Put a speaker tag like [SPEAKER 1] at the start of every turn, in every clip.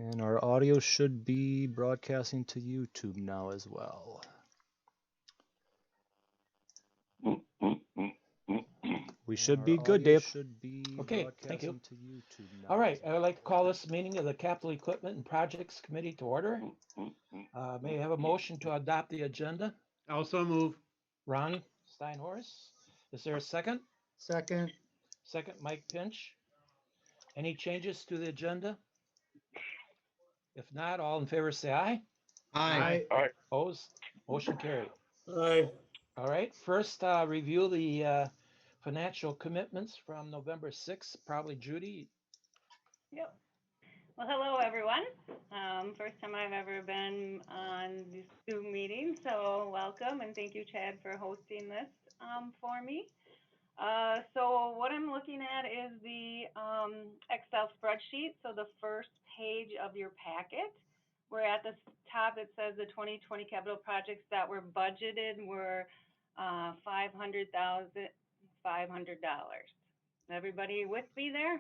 [SPEAKER 1] And our audio should be broadcasting to YouTube now as well. We should be good, Dave.
[SPEAKER 2] Okay, thank you. All right, I would like to call this meeting of the Capital Equipment and Projects Committee to order. May I have a motion to adopt the agenda?
[SPEAKER 3] Also move.
[SPEAKER 2] Ron Steinhorst. Is there a second?
[SPEAKER 4] Second.
[SPEAKER 2] Second, Mike Pinch. Any changes to the agenda? If not, all in favor say aye.
[SPEAKER 4] Aye.
[SPEAKER 2] Opposed? Motion carried.
[SPEAKER 4] Aye.
[SPEAKER 2] All right, first, review the financial commitments from November 6th. Probably Judy.
[SPEAKER 5] Yep. Well, hello, everyone. First time I've ever been on this Zoom meeting, so welcome, and thank you, Chad, for hosting this for me. So what I'm looking at is the Excel spreadsheet, so the first page of your packet, where at the top it says the 2020 capital projects that were budgeted were $500,500. Everybody with me there?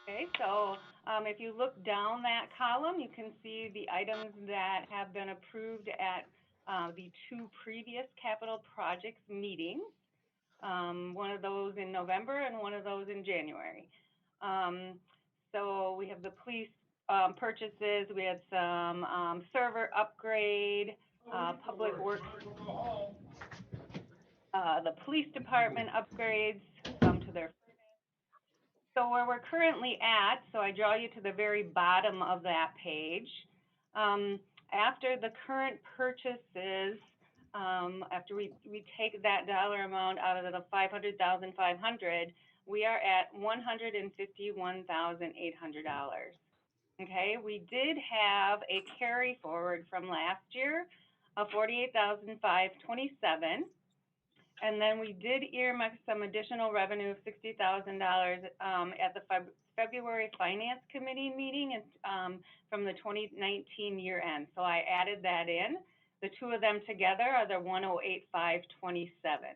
[SPEAKER 5] Okay, so if you look down that column, you can see the items that have been approved at the two previous capital projects meetings, one of those in November and one of those in January. So we have the police purchases, we had some server upgrade, public works, the police department upgrades to their. So where we're currently at, so I draw you to the very bottom of that page. After the current purchases, after we take that dollar amount out of the $500,500, we are at $151,800. Okay, we did have a carry forward from last year of $48,527. And then we did earmark some additional revenue of $60,000 at the February Finance Committee meeting from the 2019 year end. So I added that in. The two of them together are the 108,527.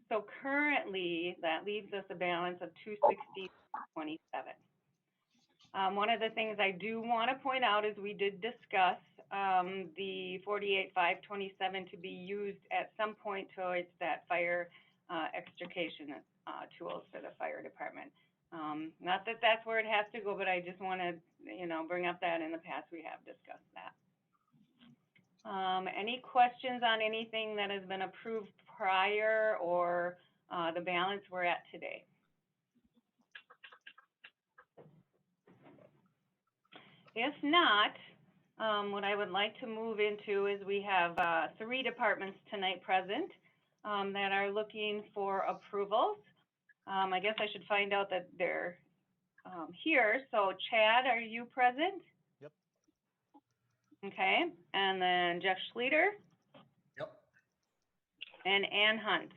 [SPEAKER 5] So currently that leaves us a balance of 260,27. One of the things I do want to point out is we did discuss the 48,527 to be used at some point towards that fire extrication tools for the fire department. Not that that's where it has to go, but I just want to, bring up that in the past we have discussed that. Any questions on anything that has been approved prior or the balance we're at today? If not, what I would like to move into is we have 3 departments tonight present that are looking for approvals. I guess I should find out that they're here. So Chad, are you present?
[SPEAKER 1] Yep.
[SPEAKER 5] Okay, and then Jeff Schlueter.
[SPEAKER 4] Yep.
[SPEAKER 5] And Ann Hunt.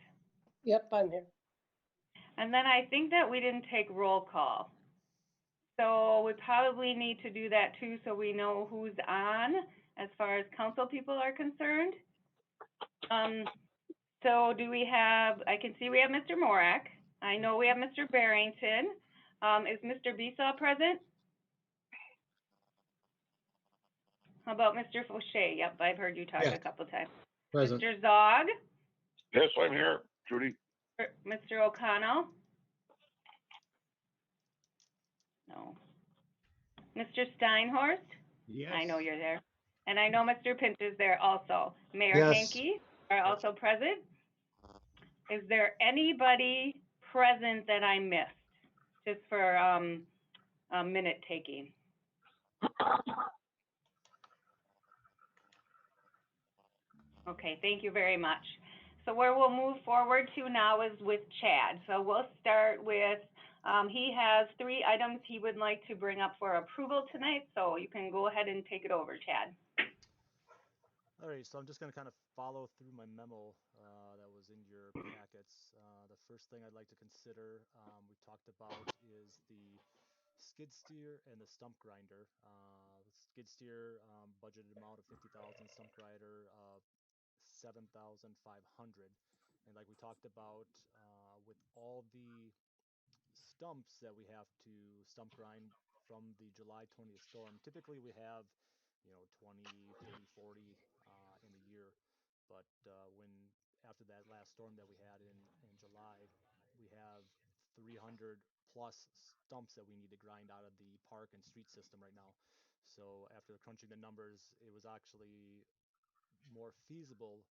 [SPEAKER 6] Yep, I'm here.
[SPEAKER 5] And then I think that we didn't take roll call. So we probably need to do that too, so we know who's on as far as council people are concerned. So do we have, I can see we have Mr. Morak. I know we have Mr. Barrington. Is Mr. Besaw present? How about Mr. Fauché? Yep, I've heard you talk a couple times.
[SPEAKER 4] Present.
[SPEAKER 5] Mr. Zog?
[SPEAKER 7] Yes, I'm here, Judy.
[SPEAKER 5] Mr. O'Connell? No. Mr. Steinhorst?
[SPEAKER 3] Yes.
[SPEAKER 5] I know you're there. And I know Mr. Pinch is there also. Mayor
[SPEAKER 4] Yes.
[SPEAKER 5] Hankey are also present. Is there anybody present that I missed? Just for a minute taking. Okay, thank you very much. So where we'll move forward to now is with Chad. So we'll start with, he has 3 items he would like to bring up for approval tonight. So you can go ahead and take it over, Chad.
[SPEAKER 1] All right, so I'm just going to kind of follow through my memo that was in your packets. The first thing I'd like to consider we talked about is the skid steer and the stump grinder. The skid steer budgeted amount of $50,000, stump grinder 7,500. And like we talked about with all the stumps that we have to stump grind from the July 20th storm. Typically we have, 20, 30, 40 in a year. But when after that last storm that we had in July, we have 300 plus stumps that we need to grind out of the park and street system right now. So after crunching the numbers, it was actually more feasible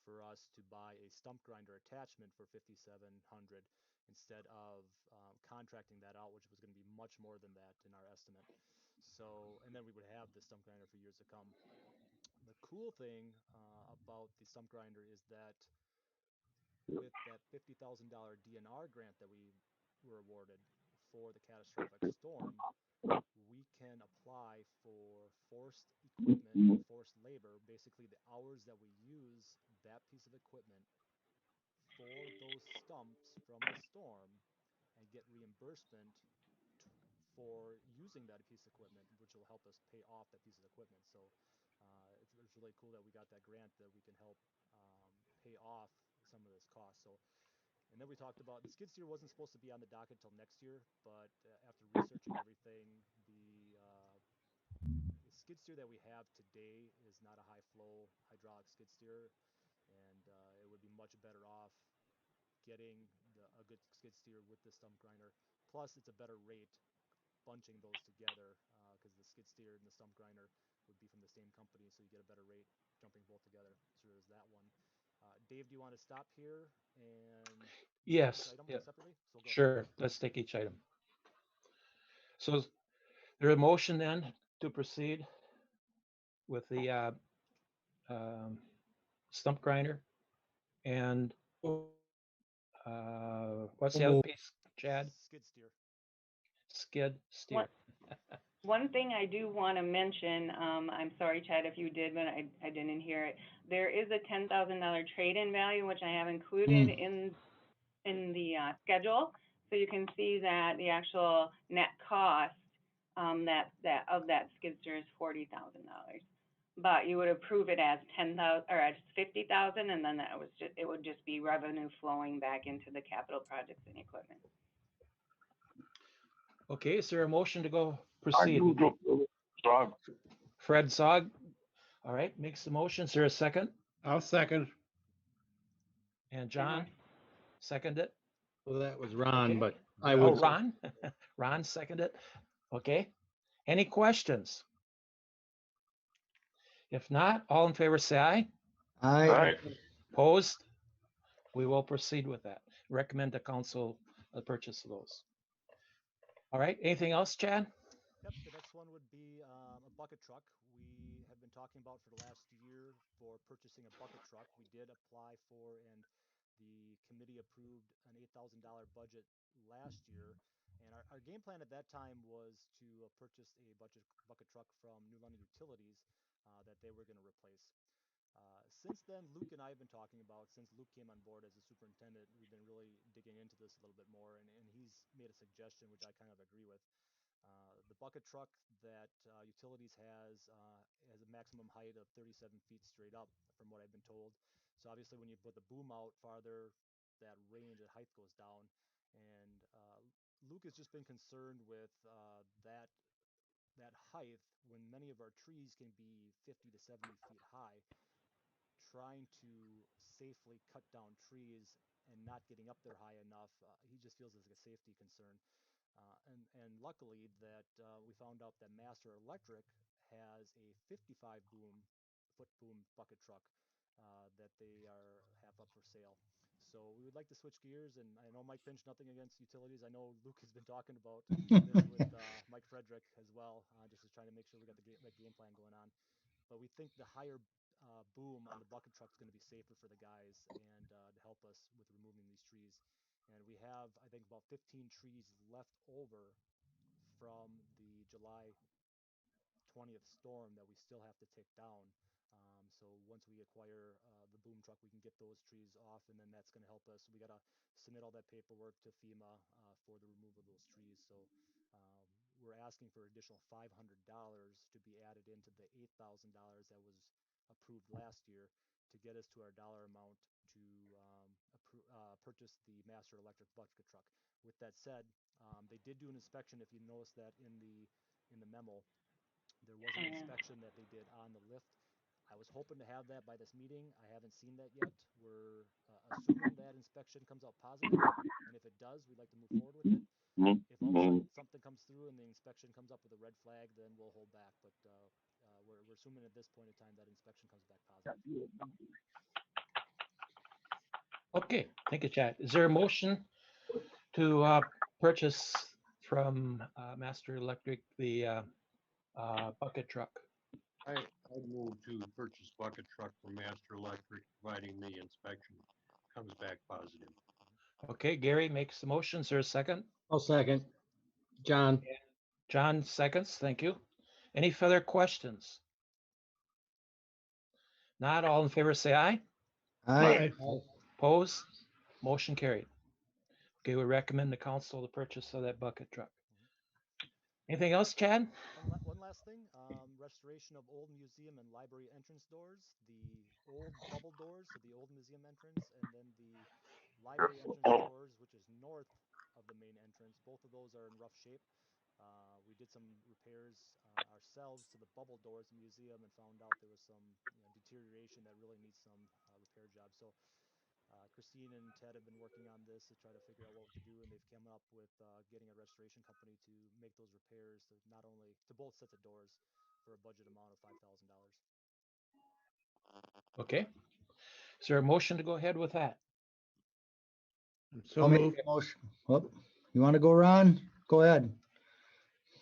[SPEAKER 1] for us to buy a stump grinder attachment for 5,700 instead of contracting that out, which was going to be much more than that in our estimate. So, and then we would have the stump grinder for years to come. The cool thing about the stump grinder is that with that $50,000 DNR grant that we were awarded for the catastrophic storm, we can apply for forced equipment or forced labor, basically the hours that we use that piece of equipment for those stumps from the storm, and get reimbursement for using that piece of equipment, which will help us pay off that piece of equipment. So it's really cool that we got that grant that we can help pay off some of this cost. So, and then we talked about the skid steer wasn't supposed to be on the docket until next year, but after researching everything, the skid steer that we have today is not a high flow hydraulic skid steer, and it would be much better off getting a good skid steer with the stump grinder. Plus, it's a better rate bunching those together because the skid steer and the stump grinder would be from the same company, so you get a better rate jumping both together. So there's that one. Dave, do you want to stop here and
[SPEAKER 2] Yes,
[SPEAKER 1] each item
[SPEAKER 2] yeah,
[SPEAKER 1] separately? So go
[SPEAKER 2] sure. Let's take each item. So is there a motion then to proceed with the stump grinder and what's the other piece, Chad?
[SPEAKER 1] Skid steer.
[SPEAKER 2] Skid steer.
[SPEAKER 5] One thing I do want to mention, I'm sorry, Chad, if you did, but I didn't hear it. There is a $10,000 trade-in value, which I have included in the schedule. So you can see that the actual net cost that of that skid steer is $40,000. But you would approve it as 10,000 or as 50,000, and then it would just be revenue flowing back into the capital projects and equipment.
[SPEAKER 2] Okay, is there a motion to go
[SPEAKER 7] I
[SPEAKER 2] proceed?
[SPEAKER 7] move to approve it. Zog.
[SPEAKER 2] Fred Zog, all right, makes the motion. Is there a second?
[SPEAKER 4] I'll second.
[SPEAKER 2] And John, second it.
[SPEAKER 4] Well, that was Ron,
[SPEAKER 2] Okay.
[SPEAKER 4] but I
[SPEAKER 2] Oh,
[SPEAKER 4] would.
[SPEAKER 2] Ron, Ron seconded it. Okay, any questions? If not, all in favor say aye.
[SPEAKER 7] All right.
[SPEAKER 2] Opposed? We will proceed with that. Recommend the council purchase of those. All right, anything else, Chad?
[SPEAKER 1] Yep, the next one would be a bucket truck. We have been talking about for the last year for purchasing a bucket truck. We did apply for, and the committee approved an $8,000 budget last year. And our game plan at that time was to purchase a bucket truck from New London Utilities that they were going to replace. Since then, Luke and I have been talking about, since Luke came on board as a superintendent, we've been really digging into this a little bit more, and he's made a suggestion, which I kind of agree with. The bucket truck that Utilities has a maximum height of 37 feet straight up, from what I've been told. So obviously, when you put the boom out farther, that range of height goes down. And Luke has just been concerned with that height when many of our trees can be 50 to 70 feet high. Trying to safely cut down trees and not getting up there high enough, he just feels it's like a safety concern. And luckily that we found out that Master Electric has a 55 foot boom bucket truck that they have up for sale. So we would like to switch gears, and I know Mike Finch, nothing against Utilities. I know Luke has been talking about this with Mike Frederick as well, just to try to make sure we got the game plan going on. But we think the higher boom on the bucket truck is going to be safer for the guys and to help us with removing these trees. And we have, I think, about 15 trees left over from the July 20th storm that we still have to take down. So once we acquire the boom truck, we can get those trees off, and then that's going to help us. We got to submit all that paperwork to FEMA for the removal of those trees. So we're asking for additional $500 to be added into the $8,000 that was approved last year to get us to our dollar amount to purchase the Master Electric bucket truck. With that said, they did do an inspection. If you notice that in the memo, there was an inspection that they did on the lift. I was hoping to have that by this meeting. I haven't seen that yet. We're assuming that inspection comes out positive, and if it does, we'd like to move forward with it. If all of a sudden something comes through and the inspection comes up with a red flag, then we'll hold back. But we're assuming at this point in time that inspection comes back positive.
[SPEAKER 2] Okay, thank you, Chad. Is there a motion to purchase from Master Electric the bucket truck?
[SPEAKER 4] I'd move to purchase bucket truck from Master Electric, providing the inspection comes back positive.
[SPEAKER 2] Okay, Gary makes the motion. Is there a second?
[SPEAKER 4] I'll second. John.
[SPEAKER 2] John seconds. Thank you. Any further questions? Not all in favor, say aye.
[SPEAKER 7] Aye.
[SPEAKER 2] Opposed? Motion carried. Okay, we recommend the council the purchase of that bucket truck. Anything else, Chad?
[SPEAKER 1] One last thing, restoration of old museum and library entrance doors, the old bubble doors to the old museum entrance, and then the library entrance doors, which is north of the main entrance. Both of those are in rough shape. We did some repairs ourselves to the bubble doors in the museum and found out there was some deterioration that really needs some repair jobs. So Christine and Ted have been working on this to try to figure out what to do, and they've come up with getting a restoration company to make those repairs to not only to both sets of doors for a budget amount of $5,000.
[SPEAKER 2] Okay. Is there a motion to go ahead with that?
[SPEAKER 4] So
[SPEAKER 7] I'll make a motion. Whoop. You want to go, Ron? Go ahead.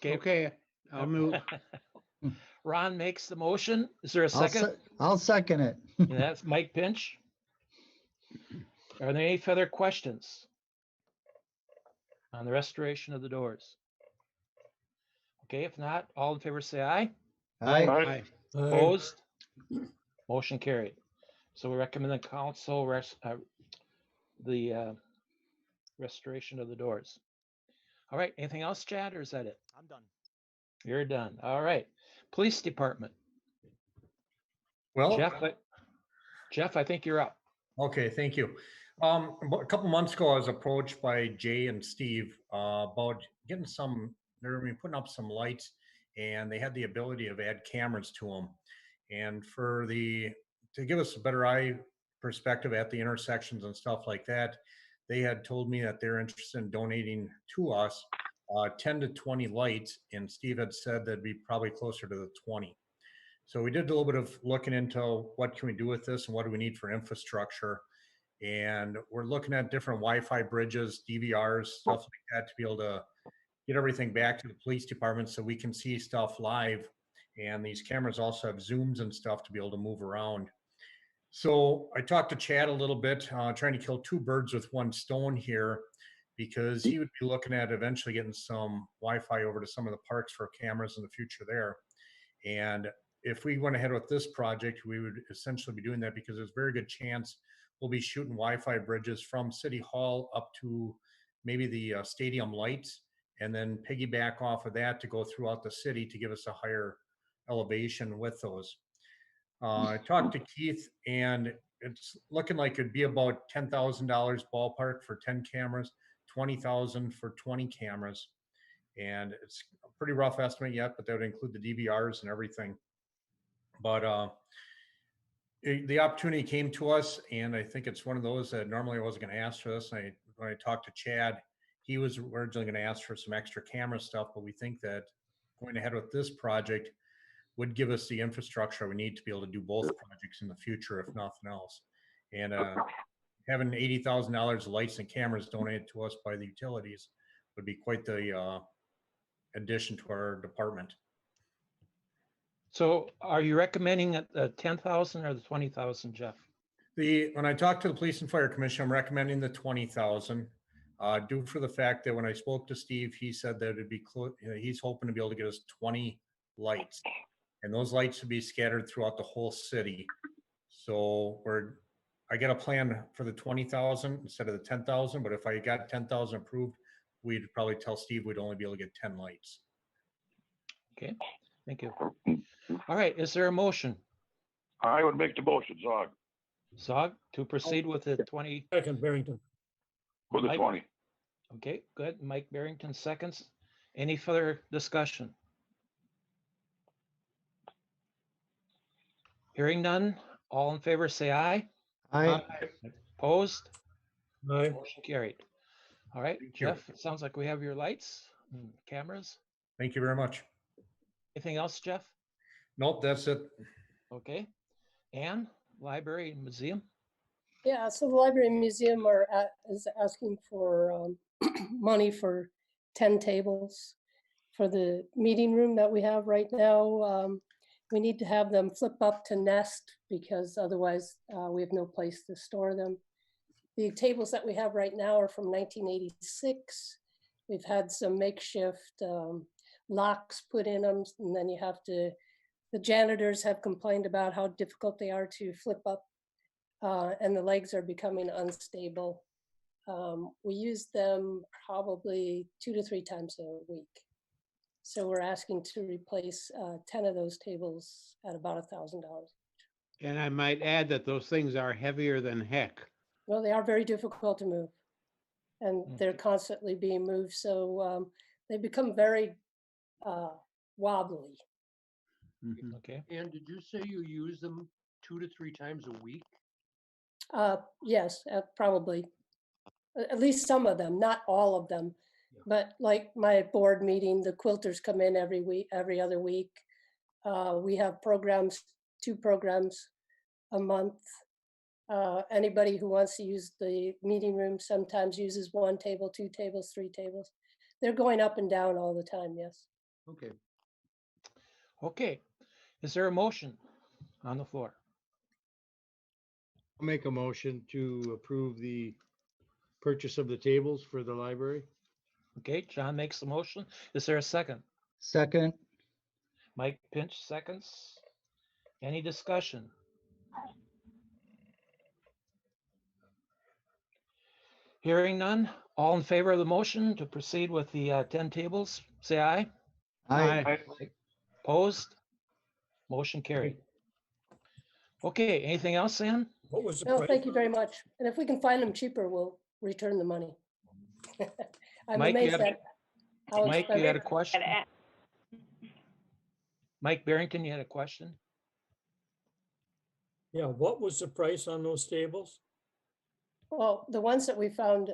[SPEAKER 4] Okay, I'll move.
[SPEAKER 2] Ron makes the motion. Is there a second?
[SPEAKER 7] I'll second it.
[SPEAKER 2] And that's Mike Pinch. Are there any further questions on the restoration of the doors? Okay, if not, all in favor say aye.
[SPEAKER 7] Aye.
[SPEAKER 2] Opposed? Motion carried. So we recommend the council the restoration of the doors. All right, anything else, Chad, or is that it?
[SPEAKER 1] I'm done.
[SPEAKER 2] You're done. All right. Police Department.
[SPEAKER 3] Well,
[SPEAKER 2] Jeff, I think you're up.
[SPEAKER 3] okay, thank you. A couple months ago, I was approached by Jay and Steve about getting they're going to be putting up some lights, and they had the ability of add cameras to them. And to give us a better eye perspective at the intersections and stuff like that, they had told me that they're interested in donating to us 10 to 20 lights, and Steve had said that'd be probably closer to the 20. So we did a little bit of looking into what can we do with this and what do we need for infrastructure. And we're looking at different Wi-Fi bridges, DVRs, stuff like that to be able to get everything back to the police department so we can see stuff live. And these cameras also have zooms and stuff to be able to move around. So I talked to Chad a little bit, trying to kill two birds with one stone here, because he would be looking at eventually getting some Wi-Fi over to some of the parks for cameras in the future there. And if we went ahead with this project, we would essentially be doing that because there's a very good chance we'll be shooting Wi-Fi bridges from City Hall up to maybe the stadium lights, and then piggyback off of that to go throughout the city to give us a higher elevation with those. I talked to Keith, and it's looking like it'd be about $10,000 ballpark for 10 cameras, $20,000 for 20 cameras. And it's a pretty rough estimate yet, but that would include the DVRs and everything. But the opportunity came to us, and I think it's one of those that normally I wasn't going to ask for this. And when I talked to Chad, he was originally going to ask for some extra camera stuff, but we think that going ahead with this project would give us the infrastructure we need to be able to do both projects in the future, if nothing else. And having $80,000 of lights and cameras donated to us by the utilities would be quite the addition to our department.
[SPEAKER 2] So are you recommending the 10,000 or the 20,000, Jeff?
[SPEAKER 3] When I talked to the Police and Fire Commission, I'm recommending the 20,000. Due for the fact that when I spoke to Steve, he said that it'd be he's hoping to be able to get us 20 lights, and those lights should be scattered throughout the whole city. So I got a plan for the 20,000 instead of the 10,000. But if I got 10,000 approved, we'd probably tell Steve we'd only be able to get 10 lights.
[SPEAKER 2] Okay, thank you. All right, is there a motion?
[SPEAKER 7] I would make the motion, Zog.
[SPEAKER 2] Zog, to proceed with the 20,
[SPEAKER 6] Second, Barrington.
[SPEAKER 8] For the
[SPEAKER 2] Mike?
[SPEAKER 8] 20.
[SPEAKER 2] okay, good. Mike Barrington seconds. Any further discussion? Hearing none, all in favor, say aye.
[SPEAKER 7] I,
[SPEAKER 2] Opposed?
[SPEAKER 6] Aye.
[SPEAKER 2] Motion carried. All right,
[SPEAKER 3] Thank you.
[SPEAKER 2] Jeff, it sounds like we have your lights and cameras.
[SPEAKER 3] Thank you very much.
[SPEAKER 2] Anything else, Jeff?
[SPEAKER 3] Nope, that's it.
[SPEAKER 2] Okay. Ann, library and museum?
[SPEAKER 9] Yeah, so the library and museum is asking for money for 10 tables for the meeting room that we have right now. We need to have them flip up to Nest because otherwise we have no place to store them. The tables that we have right now are from 1986. We've had some makeshift locks put in them, and then you have to, the janitors have complained about how difficult they are to flip up, and the legs are becoming unstable. We use them probably 2 to 3 times a week. So we're asking to replace 10 of those tables at about $1,000.
[SPEAKER 10] And I might add that those things are heavier than heck.
[SPEAKER 9] Well, they are very difficult to move, and they're constantly being moved. So they become very wobbly.
[SPEAKER 2] Okay.
[SPEAKER 4] And did you say you use them 2 to 3 times a week?
[SPEAKER 9] Yes, probably. At least some of them, not all of them.
[SPEAKER 4] Yeah.
[SPEAKER 9] But like my board meeting, the quilters come in every week, every other week. We have programs, 2 programs a month. Anybody who wants to use the meeting room sometimes uses 1 table, 2 tables, 3 tables. They're going up and down all the time, yes.
[SPEAKER 4] Okay.
[SPEAKER 2] Okay. Is there a motion on the floor?
[SPEAKER 10] I'll make a motion to approve the purchase of the tables for the library.
[SPEAKER 2] Okay, John makes the motion. Is there a second?
[SPEAKER 7] second,
[SPEAKER 2] Mike Pinch seconds. Any discussion? Hearing none, all in favor of the motion to proceed with the 10 tables, say aye.
[SPEAKER 7] I,
[SPEAKER 2] Opposed? Motion carried. Okay, anything else, Ann?
[SPEAKER 6] What was the
[SPEAKER 9] No,
[SPEAKER 6] price?
[SPEAKER 9] thank you very much. And if we can find them cheaper, we'll return the money. I'm
[SPEAKER 2] Mike, you
[SPEAKER 9] amazed
[SPEAKER 2] had a-
[SPEAKER 9] at how
[SPEAKER 2] Mike, you had a
[SPEAKER 9] expensive.
[SPEAKER 2] question?
[SPEAKER 5] And
[SPEAKER 2] Mike Barrington, you had a question?
[SPEAKER 6] Yeah, what was the price on those tables?
[SPEAKER 9] Well, the ones that we found,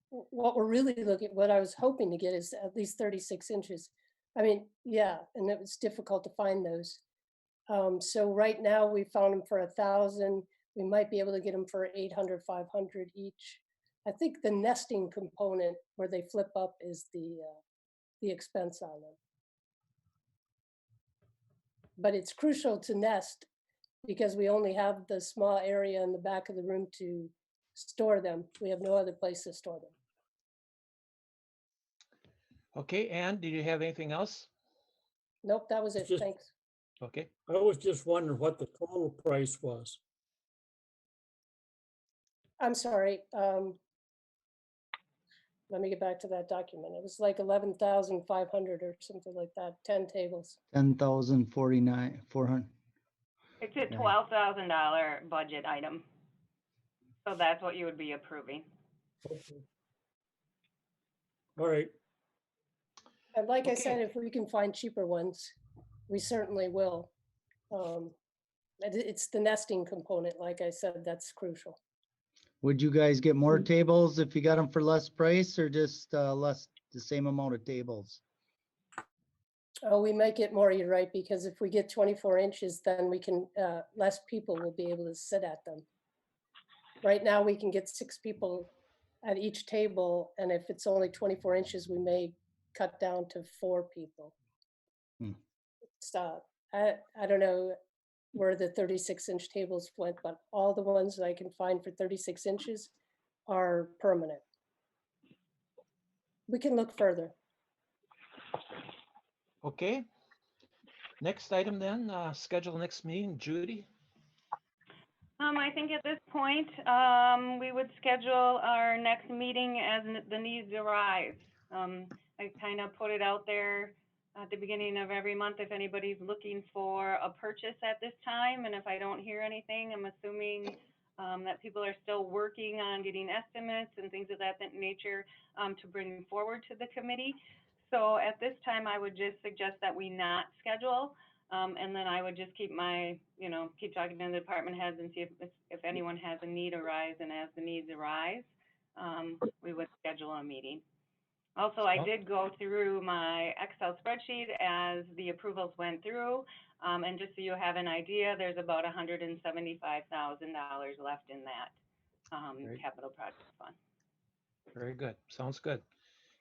[SPEAKER 9] what we're really looking, what I was hoping to get is at least 36 inches. I mean, yeah, and it was difficult to find those. So right now we found them for 1,000. We might be able to get them for 800, 500 each. I think the nesting component where they flip up is the expense on them. But it's crucial to nest because we only have the small area in the back of the room to store them. We have no other place to store them.
[SPEAKER 2] Okay, Ann, did you have anything else?
[SPEAKER 9] Nope, that was it.
[SPEAKER 6] Just-
[SPEAKER 9] Thanks.
[SPEAKER 2] Okay,
[SPEAKER 6] I was just wondering what the total price was.
[SPEAKER 9] I'm sorry. Let me get back to that document. It was like 11,500 or something like that, 10 tables.
[SPEAKER 7] 10,049, 400.
[SPEAKER 5] it's a
[SPEAKER 7] Yeah.
[SPEAKER 5] $12,000 budget item. So that's what you would be approving.
[SPEAKER 6] Okay. All right,
[SPEAKER 9] And like I
[SPEAKER 2] Okay.
[SPEAKER 9] said, if we can find cheaper ones, we certainly will. It's the nesting component, like I said, that's crucial.
[SPEAKER 7] Would you guys get more tables if you got them for less price or just less, the same amount of tables?
[SPEAKER 9] Oh, we might get more, you're right, because if we get 24 inches, then we can, less people will be able to sit at them. Right now, we can get 6 people at each table, and if it's only 24 inches, we may cut down to 4 people.
[SPEAKER 7] Hmm.
[SPEAKER 9] It's, I don't know where the 36-inch tables went, but all the ones that I can find for 36 inches are permanent. We can look further.
[SPEAKER 2] okay. Next item then, schedule next meeting, Judy.
[SPEAKER 5] I think at this point, we would schedule our next meeting as the needs arise. I kind of put it out there at the beginning of every month if anybody's looking for a purchase at this time, and if I don't hear anything, I'm assuming that people are still working on getting estimates and things of that nature to bring forward to the committee. So at this time, I would just suggest that we not schedule, and then I would just keep my, keep talking to the department heads and see if anyone has a need arise, and as the needs arise, we would schedule a meeting. Also, I did go through my Excel spreadsheet as the approvals went through, and just so you have an idea, there's about $175,000 left in that
[SPEAKER 2] Great.
[SPEAKER 5] capital project fund.
[SPEAKER 2] Very good. Sounds good.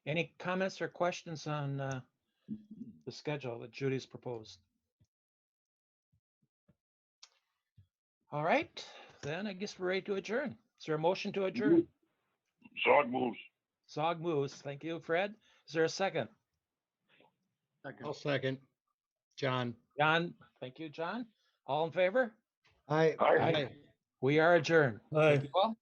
[SPEAKER 2] Any comments or questions on the schedule that Judy's proposed? All right, then I guess we're ready to adjourn. Is there a motion to adjourn?
[SPEAKER 8] Zog moves.
[SPEAKER 2] Zog moves. Thank you, Fred. Is there a second?
[SPEAKER 10] I'll second. John.
[SPEAKER 2] John, thank you, John. All in favor?
[SPEAKER 7] Aye.
[SPEAKER 8] Aye.
[SPEAKER 2] We are adjourned.
[SPEAKER 6] Aye.
[SPEAKER 2] Thank you all.